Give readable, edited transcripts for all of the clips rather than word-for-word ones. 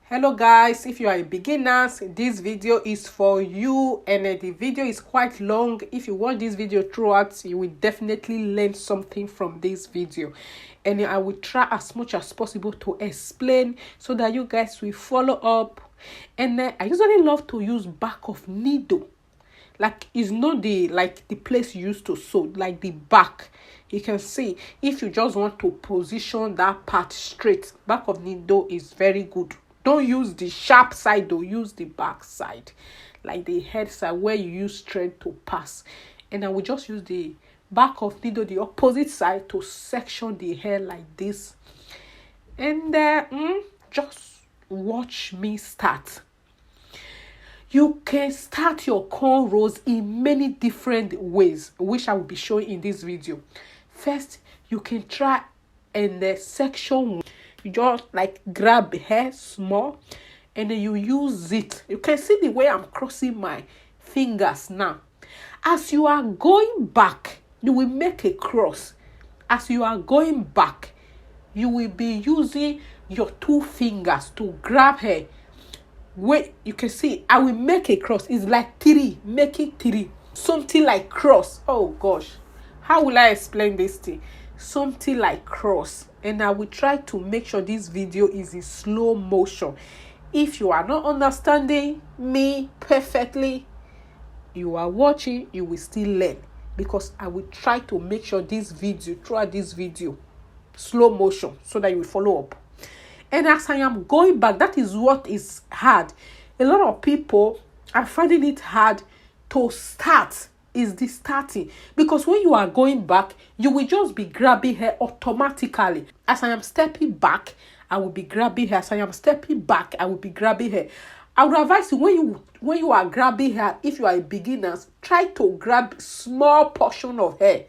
Hello guys, if you are a beginners, this video is for you, and the video is quite long. If you watch this video throughout, you will definitely learn something from this video, and I will try as much as possible to explain so that you guys will follow up. And I usually love to use back of needle, like it's not the place you used to sew, like the back. You can see if you just want to position that part straight, back of needle is very good. Don't use the sharp side, though. Use the back side, like the head side where you use thread to pass. And I will just use the back of needle, the opposite side, to section the hair like this. And just watch me start. You can start your cornrows in many different ways, which I will be showing in this video. First, you can try in the section. You just like grab the hair small and then you use it. You can see the way I'm crossing my fingers now. As you are going back, you will make a cross. As you are going back, you will be using your two fingers to grab hair. Wait, you can see I will make a cross. It's like three, making three. Something like cross. Oh gosh, how will I explain this thing? Something like cross. And I will try to make sure this video is in slow motion. If you are not understanding me perfectly, you are watching, you will still learn, because I will try to make sure this video, throughout this video, slow motion, so that you will follow up. And as I am going back, that is what is hard. A lot of people are finding it hard to start. Is the starting, because when you are going back, you will just be grabbing hair automatically. As I am stepping back, I will be grabbing hair. As I am stepping back, I will be grabbing hair. I would advise you, when you are grabbing hair, if you are a beginner, try to grab small portion of hair.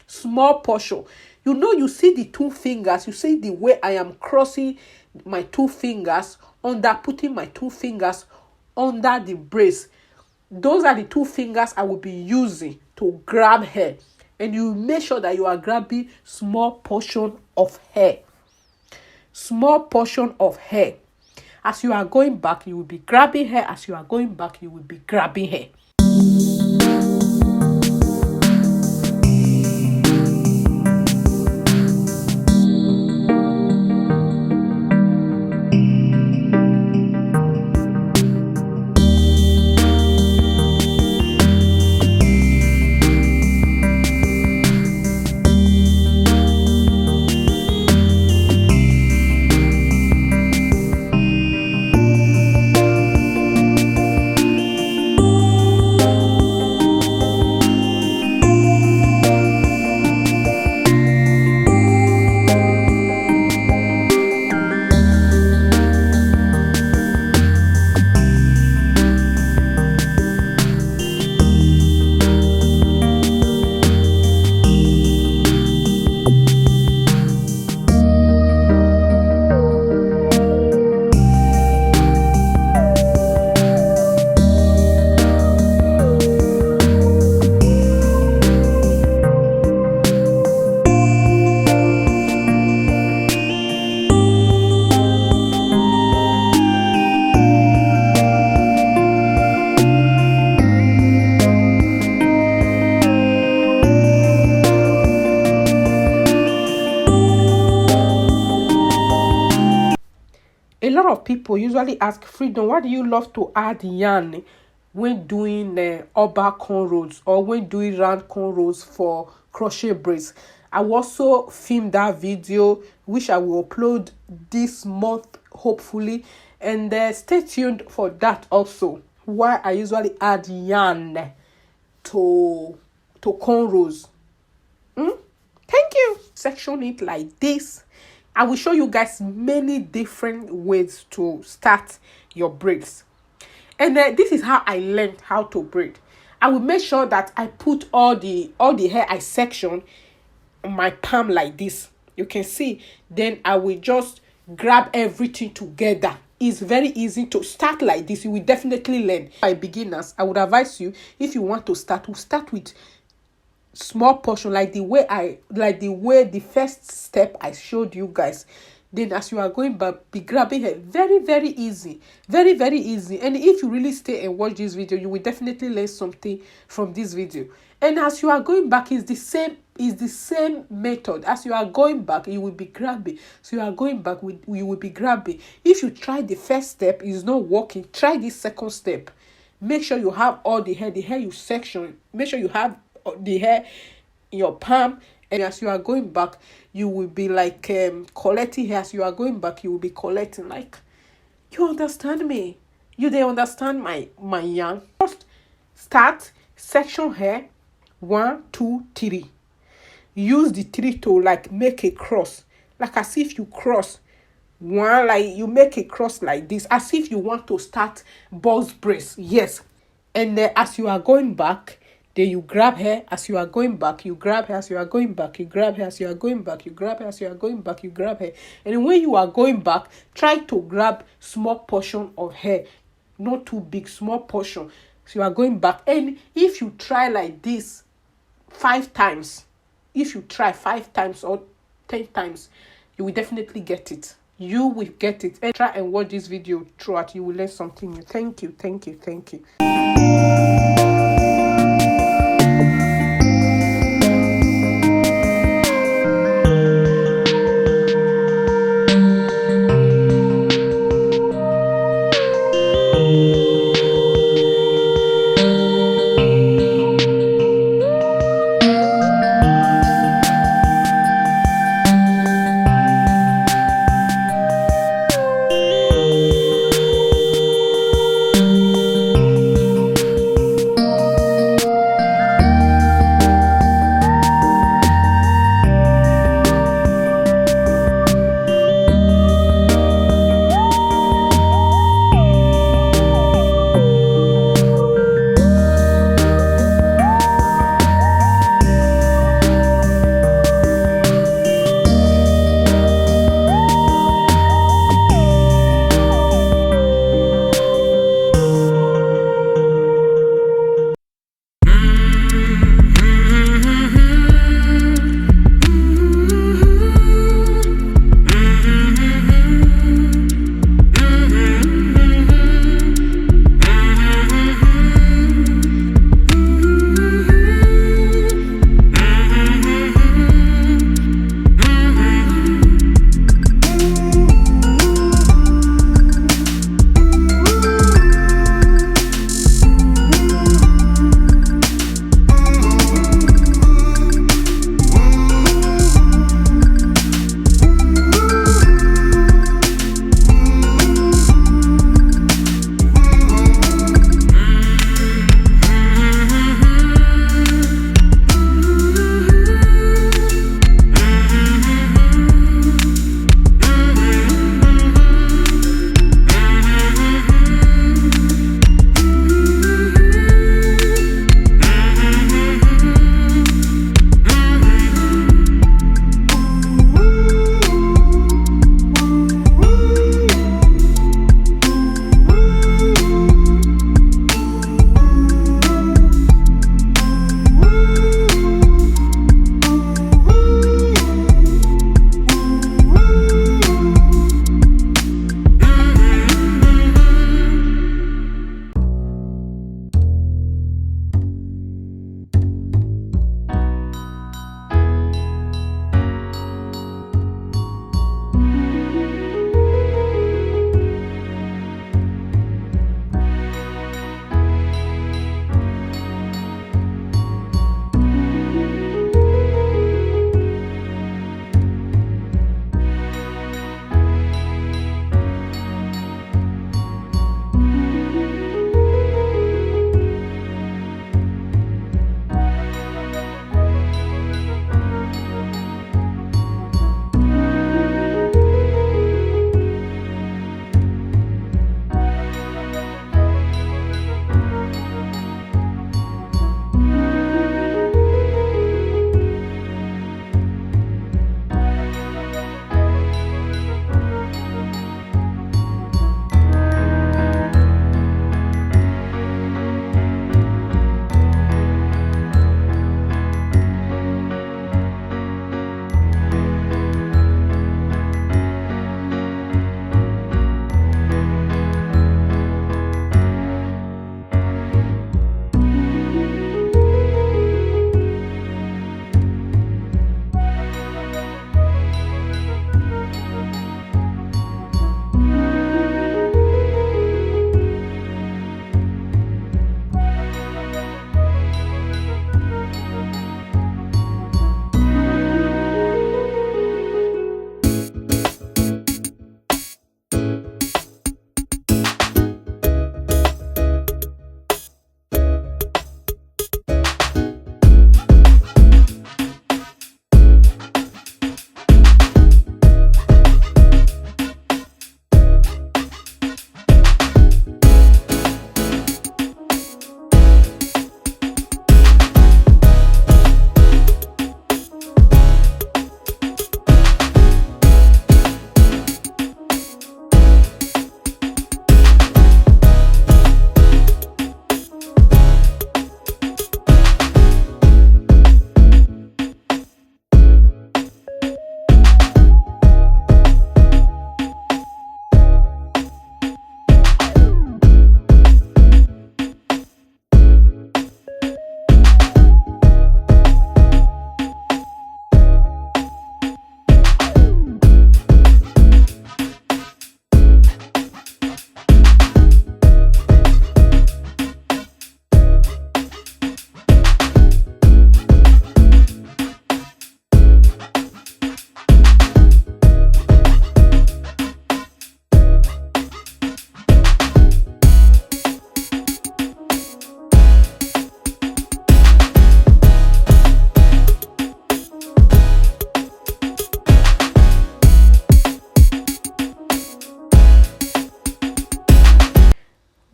Small portion. You see the two fingers. You see the way I am crossing my two fingers putting my two fingers under the brace. Those are the two fingers I will be using to grab hair. And you make sure that you are grabbing small portion of hair. Small portion of hair. As you are going back, you will be grabbing hair. As you are going back, you will be grabbing hair. A lot of people usually ask Freedom, why do you love to add yarn when doing urban cornrows or when doing round cornrows for crochet braids? I will also film that video, which I will upload this month, hopefully. And stay tuned for that also, why I usually add yarn to cornrows. Thank you. Section it like this. I will show you guys many different ways to start your braids. And this is how I learned how to braid. I will make sure that I put all the hair I section on my palm like this. You can see. Then I will just grab everything together. It's very easy to start like this. You will definitely learn. By beginners, I would advise you, if you want to start, start with small portion, like the way the first step I showed you guys. Then as you are going back, be grabbing hair. Very, very easy. Very, very easy. And if you really stay and watch this video, you will definitely learn something from this video. And as you are going back, it's the same method. As you are going back, you will be grabbing. So you are going back, you will be grabbing. If you try the first step, it's not working, try this second step. Make sure you have all the hair you section. Make sure you have the hair in your palm. And as you are going back, you will be like collecting hair. As you are going back, you will be collecting. Like, you understand me? You they understand my yarn? First, start section hair. 1, 2, 3. Use the 3 to like make a cross, like as if you cross one, like you make a cross like this, as if you want to start boss brace. Yes. And then as you are going back, then you grab hair. As you are going back, you grab hair. As you are going back, you grab hair. As you are going back, you grab hair. As you are going back, you grab hair. And when you are going back, try to grab small portion of hair, not too big, small portion. So you are going back. And if you try like this 5 times, if you try 5 times or 10 times, you will definitely get it. You will get it. And try and watch this video throughout. You will learn something new. Thank you, thank you, thank you.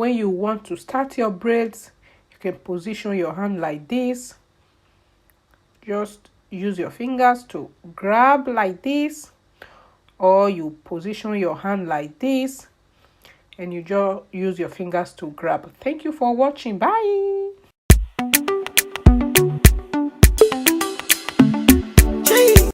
When you want to start your braids, you can position your hand like this. Just use your fingers to grab like this, or you position your hand like this and you just use your fingers to grab. Thank you for watching. Bye.